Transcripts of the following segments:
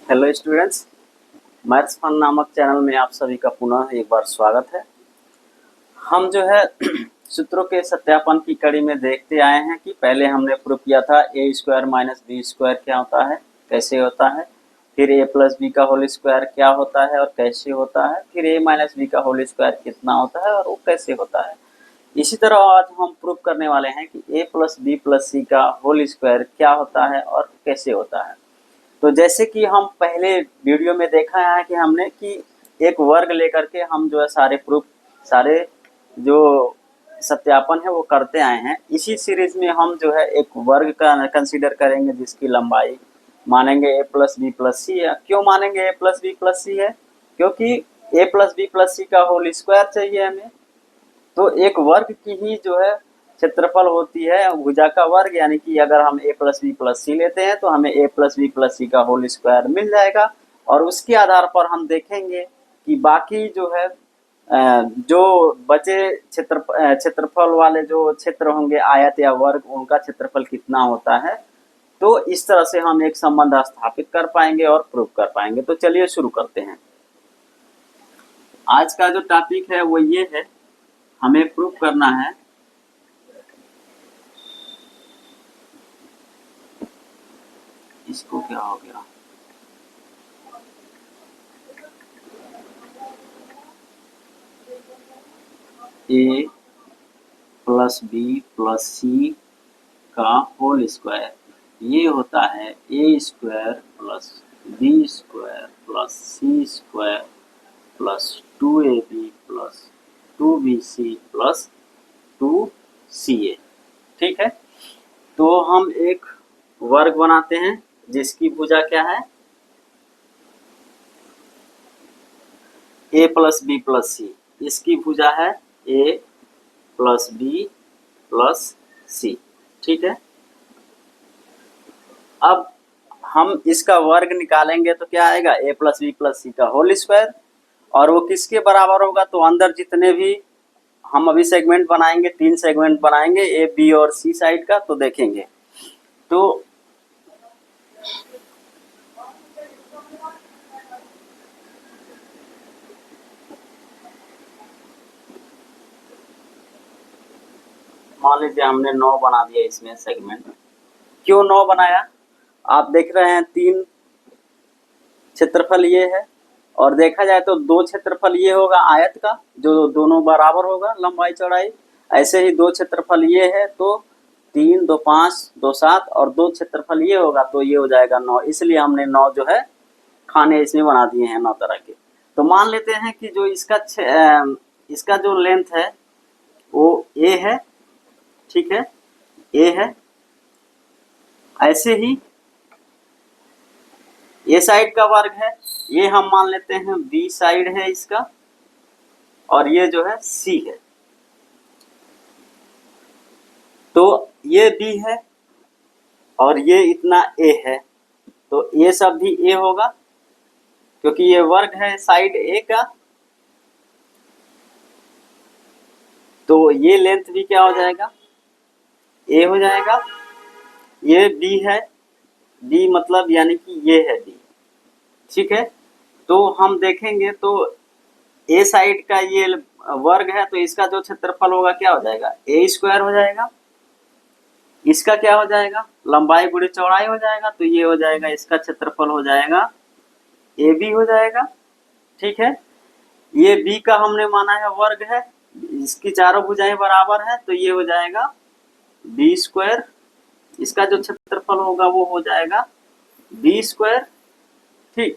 Hello students, maths fun नामक channel में आप सभी का पुनः एक बार स्वागत है। हम जो है सूत्रों के सत्यापन की कड़ी में देखते आए हैं कि पहले हमने प्रूव किया था ए स्क्वायर माइनस बी स्क्वायर क्या होता है, कैसे होता है, फिर ए प्लस बी का होल स्क्वायर क्या होता है और कैसे होता है, फिर ए माइनस बी का होल स्क्वायर कितना होता है और वो कैसे होता है। इसी तरह आज हम प्रूव करने वाले हैं कि ए प्लस बी प्लस सी का होल स्क्वायर क्या होता है और कैसे होता है। तो जैसे कि हम पहले वीडियो में देखा है कि हमने कि एक वर्ग लेकर के हम जो है सारे जो सत्यापन है वो करते आए हैं। इसी सीरीज में हम जो है एक वर्ग का कंसीडर करेंगे जिसकी लंबाई मानेंगे ए प्लस बी प्लस सी है। क्यों मानेंगे ए प्लस बी प्लस सी है? क्योंकि ए प्लस बी प्लस सी का होल स्क्वायर चाहिए हमें। तो एक वर्ग की ही जो है क्षेत्रफल होती है भुजा का वर्ग, यानी कि अगर हम ए प्लस बी प्लस सी लेते हैं तो हमें ए प्लस बी प्लस सी का होल स्क्वायर मिल जाएगा। और उसके आधार पर हम देखेंगे कि बाकी जो है जो बचे क्षेत्रफल वाले जो क्षेत्र होंगे आयत या वर्ग, उनका क्षेत्रफल कितना होता है। तो इस तरह से हम एक संबंध स्थापित कर पाएंगे और प्रूव कर पाएंगे। तो चलिए शुरू करते हैं। आज का जो टॉपिक है वो ये है, हमें प्रूव करना है इसको क्या हो गया, ए प्लस बी प्लस सी का होल स्क्वायर ये होता है ए square plus B square plus सी square plus 2ab plus 2bc plus 2ca। ठीक है, तो हम एक वर्ग बनाते हैं जिसकी भुजा क्या है, ए प्लस बी प्लस सी। इसकी भुजा है ए प्लस बी प्लस सी। ठीक है, अब हम इसका वर्ग निकालेंगे तो क्या आएगा, ए प्लस बी प्लस सी का होल स्क्वायर। और वो किसके बराबर होगा, तो अंदर जितने भी हम अभी सेगमेंट बनाएंगे, 3 सेगमेंट बनाएंगे ए बी और सी साइड का, तो देखेंगे तो मान लीजिए हमने 9 बना दिया इसमें सेगमेंट। क्यों 9 बनाया, आप देख रहे हैं 3 क्षेत्रफल ये है और देखा जाए तो 2 क्षेत्रफल ये होगा आयत का जो दोनों बराबर होगा लंबाई चौड़ाई। ऐसे ही 2 क्षेत्रफल ये है तो 3 2 5 2 7 और 2 क्षेत्रफल ये होगा तो ये हो जाएगा 9। इसलिए हमने 9 जो है खाने इसमें बना दिए हैं 9 तरह के। तो मान लेते हैं कि जो इसका जो लेंथ है वो ए है। ठीक है, ए है। ऐसे ही ए साइड का वर्ग है, ये हम मान लेते हैं बी साइड है इसका, और ये जो है सी है। तो ये बी है और ये इतना ए है, तो ये सब भी ए होगा क्योंकि ये वर्ग है साइड ए का। तो ये लेंथ भी क्या हो जाएगा, ए हो जाएगा। ये बी है, बी मतलब यानी कि ये है बी। ठीक है, तो हम देखेंगे तो ए साइड का ये वर्ग है तो इसका जो क्षेत्रफल होगा क्या हो जाएगा, ए स्क्वायर हो जाएगा। इसका क्या हो जाएगा, लंबाई गुणे चौड़ाई हो जाएगा, तो ये हो जाएगा इसका क्षेत्रफल हो जाएगा ए बी हो जाएगा। ठीक है, ये बी का हमने माना है वर्ग है, इसकी चारों भुजाएं बराबर है तो ये हो जाएगा बी स्क्वायर। इसका जो क्षेत्रफल होगा वो हो जाएगा बी स्क्वायर। ठीक,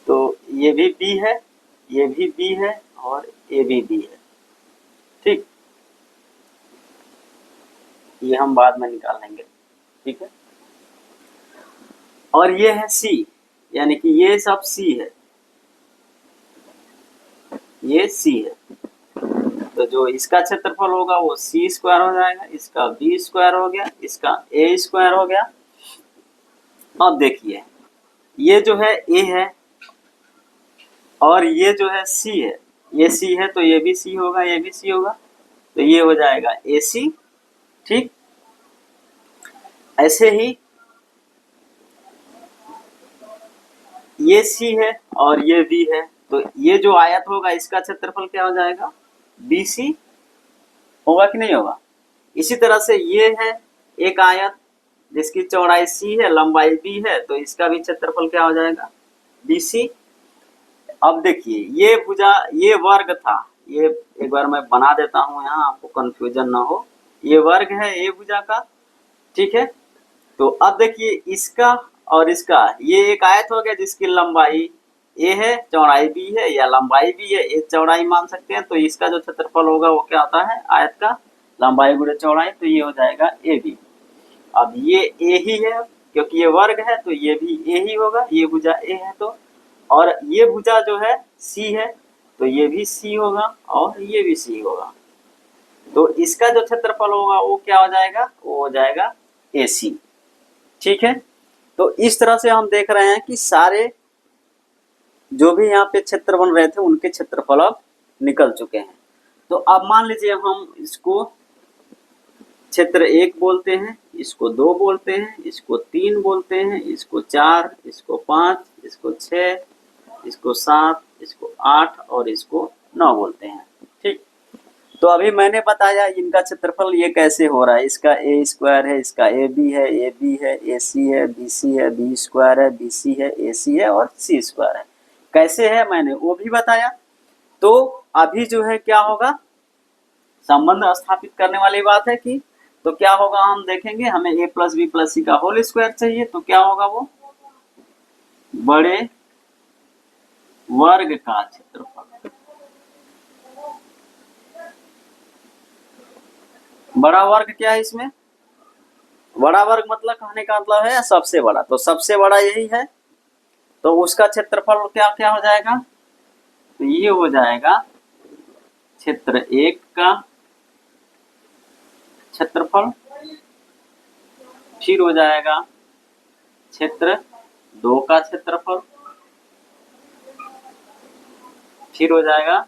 तो ये भी बी है, ये भी बी है और ये भी बी है। ठीक, ये हम बाद में निकाल लेंगे। ठीक है, और ये है सी, यानी कि ये सब सी है, ये सी है। तो जो इसका क्षेत्रफल होगा वो सी स्क्वायर हो जाएगा, इसका बी स्क्वायर हो गया, इसका ए स्क्वायर हो गया। अब देखिए ये जो है ए है और ये जो है सी है, ये सी है तो ये भी सी होगा, ये भी सी होगा, तो ये हो जाएगा ए सी। ठीक, ऐसे ही ये सी है और ये बी है, तो ये जो आयत होगा इसका क्षेत्रफल क्या हो जाएगा, बी सी होगा कि नहीं होगा। इसी तरह से ये है एक आयत जिसकी चौड़ाई सी है, लंबाई बी है, तो इसका भी क्षेत्रफल क्या हो जाएगा, बी सी। अब देखिए ये भुजा, ये वर्ग था, ये एक बार मैं बना देता हूं यहाँ आपको कंफ्यूजन ना हो, ये वर्ग है ए भुजा का, ठीक है। तो अब देखिए इसका और इसका, ये एक आयत हो गया जिसकी लंबाई ए है, चौड़ाई बी है, या लंबाई बी है, ए चौड़ाई मान सकते हैं, तो इसका जो क्षेत्रफल होगा वो क्या होता है, आयत का लंबाई गुणे चौड़ाई, तो ये हो जाएगा ए बी। अब ये ए ही है क्योंकि ये वर्ग है, तो ये भी ए ही होगा, ये भुजा ए है तो, और ये भुजा जो है सी है, तो ये भी सी होगा और ये भी सी होगा, तो इसका जो क्षेत्रफल होगा वो क्या हो जाएगा, वो हो जाएगा ए सी, ठीक है। तो इस तरह से हम देख रहे हैं कि सारे जो भी यहाँ पे क्षेत्र बन रहे थे उनके क्षेत्रफल अब निकल चुके हैं। तो अब मान लीजिए हम इसको क्षेत्र 1 बोलते हैं, इसको 2 बोलते हैं, इसको 3 बोलते हैं, इसको 4, इसको 5, इसको 6, इसको 7, इसको 8 और इसको 9 बोलते हैं, ठीक। तो अभी मैंने बताया इनका क्षेत्रफल ये कैसे हो रहा है, इसका ए स्क्वायर है, इसका ए बी है, ए बी है, ए सी है, बी सी है, बी स्क्वायर है, बी सी है, ए सी है और सी स्क्वायर है, कैसे है मैंने वो भी बताया। तो अभी जो है क्या होगा, संबंध स्थापित करने वाली बात है कि, तो क्या होगा हम देखेंगे, हमें ए प्लस बी प्लस सी का होल स्क्वायर चाहिए, तो क्या होगा, वो बड़े वर्ग का क्षेत्रफल, बड़ा वर्ग क्या है इसमें, बड़ा वर्ग मतलब कहने का मतलब है सबसे बड़ा, तो सबसे बड़ा यही है, तो उसका क्षेत्रफल क्या क्या हो जाएगा, तो ये हो जाएगा क्षेत्र 1 का क्षेत्रफल, फिर हो जाएगा क्षेत्र 2 का क्षेत्रफल, फिर हो जाएगा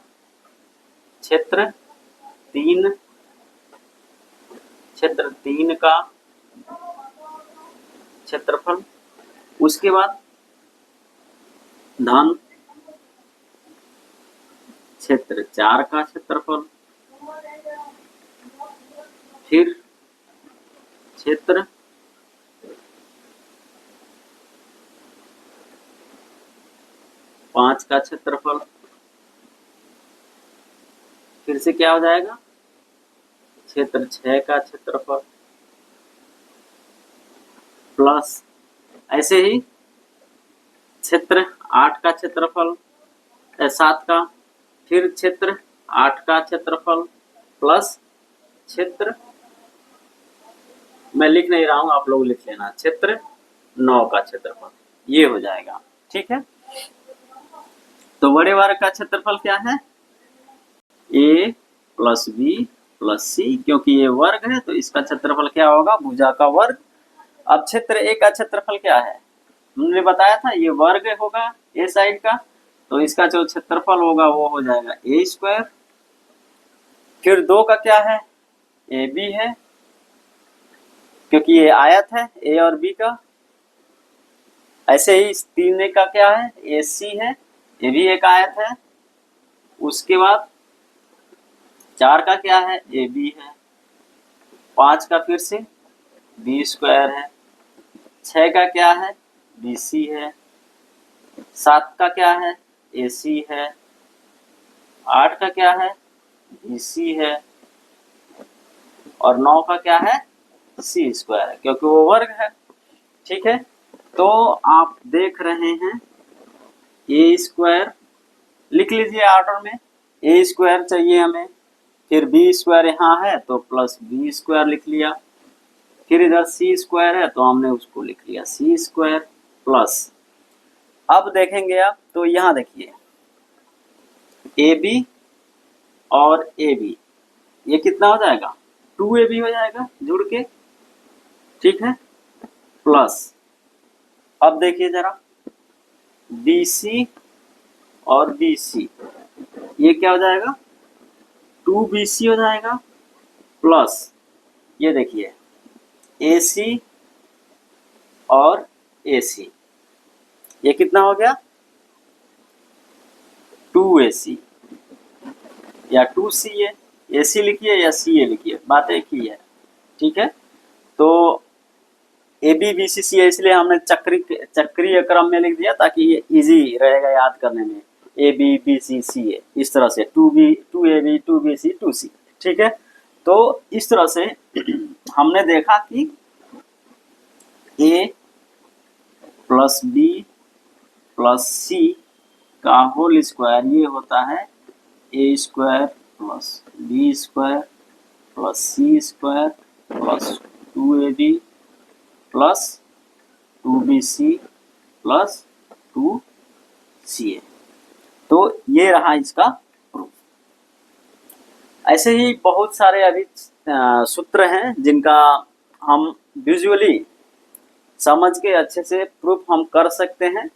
क्षेत्र 3 का क्षेत्रफल, उसके बाद धन क्षेत्र 4 का क्षेत्रफल, फिर क्षेत्र 5 का क्षेत्रफल, फिर से क्या हो जाएगा, क्षेत्र 6 का क्षेत्रफल, प्लस ऐसे ही क्षेत्र 8 का क्षेत्रफल, 7 का, फिर क्षेत्र 8 का क्षेत्रफल प्लस क्षेत्र, मैं लिख नहीं रहा हूं आप लोग लिख लेना, क्षेत्र 9 का क्षेत्रफल, ये हो जाएगा, ठीक है। तो बड़े वर्ग का क्षेत्रफल क्या है, ए प्लस बी प्लस सी, क्योंकि ये वर्ग है तो इसका क्षेत्रफल क्या होगा, भुजा का वर्ग। अब क्षेत्र ए का क्षेत्रफल क्या है, हमने बताया था ये वर्ग होगा ए साइड का, तो इसका जो क्षेत्रफल होगा वो हो जाएगा ए स्क्वायर। फिर 2 का क्या है, ए बी है, क्योंकि ये आयत है ए और बी का। ऐसे ही 3 का क्या है, ए सी है, ये भी एक आयत है। उसके बाद 4 का क्या है, ए बी है। 5 का फिर से बी स्क्वायर है। 6 का क्या है, बी सी है। 7 का क्या है, ए सी है। 8 का क्या है, बी सी है। और 9 का क्या है, सी स्क्वायर है, क्योंकि वो वर्ग है, ठीक है। तो आप देख रहे हैं ए स्क्वायर लिख लीजिए ऑर्डर में, ए स्क्वायर चाहिए हमें, फिर बी स्क्वायर यहाँ है तो प्लस बी स्क्वायर लिख लिया, फिर इधर सी स्क्वायर है तो हमने उसको लिख लिया सी स्क्वायर प्लस। अब देखेंगे आप तो यहाँ देखिए ए बी और ए बी, ये कितना हो जाएगा, 2ab हो जाएगा जुड़ के, ठीक है, प्लस अब देखिए जरा BC और BC, ये क्या हो जाएगा, 2BC हो जाएगा, प्लस ये देखिए AC और AC। ये कितना हो गया 2AC या 2CA। AC लिखिए या CA लिखिए, बात एक ही है, ठीक है। तो ABBCCA इसलिए हमने चक्रीय क्रम में लिख दिया ताकि ये इजी रहेगा याद करने में। ABBCCA इस तरह से 2AB 2BC 2C, ठीक है। तो इस तरह से हमने देखा कि A plus B plus C का होल स्क्वायर ये होता है A square plus B square plus C square plus 2AB plus 2BC plus 2CA। तो ये रहा इसका प्रूफ। ऐसे ही बहुत सारे अभी सूत्र हैं जिनका हम विजुअली समझ के अच्छे से प्रूफ हम कर सकते हैं।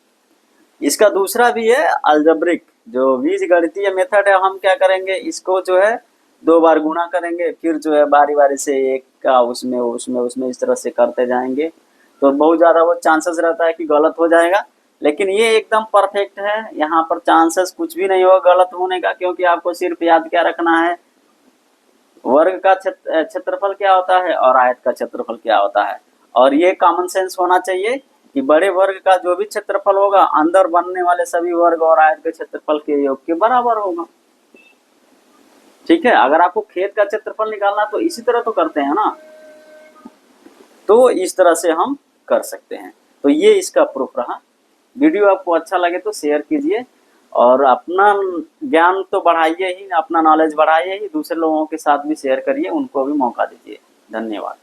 इसका दूसरा भी है अलजेब्रिक, जो बीजगणितीय मेथड है। हम क्या करेंगे, इसको जो है 2 बार गुणा करेंगे, फिर जो है बारी बारी से एक का उसमें उसमें उसमें इस तरह से करते जाएंगे। तो बहुत ज़्यादा वो चांसेस रहता है कि गलत हो जाएगा, लेकिन ये एकदम परफेक्ट है। यहाँ पर चांसेस कुछ भी नहीं होगा गलत होने का, क्योंकि आपको सिर्फ याद क्या रखना है, वर्ग का क्षेत्रफल क्या होता है और आयत का क्षेत्रफल क्या होता है। और ये कॉमन सेंस होना चाहिए कि बड़े वर्ग का जो भी क्षेत्रफल होगा अंदर बनने वाले सभी वर्ग और आयत के क्षेत्रफल के योग के बराबर होगा, ठीक है। अगर आपको खेत का क्षेत्रफल निकालना तो इसी तरह तो करते हैं ना, तो इस तरह से हम कर सकते हैं। तो ये इसका प्रूफ रहा। वीडियो आपको अच्छा लगे तो शेयर कीजिए और अपना ज्ञान तो बढ़ाइए ही, अपना नॉलेज बढ़ाइए ही, दूसरे लोगों के साथ भी शेयर करिए, उनको भी मौका दीजिए। धन्यवाद।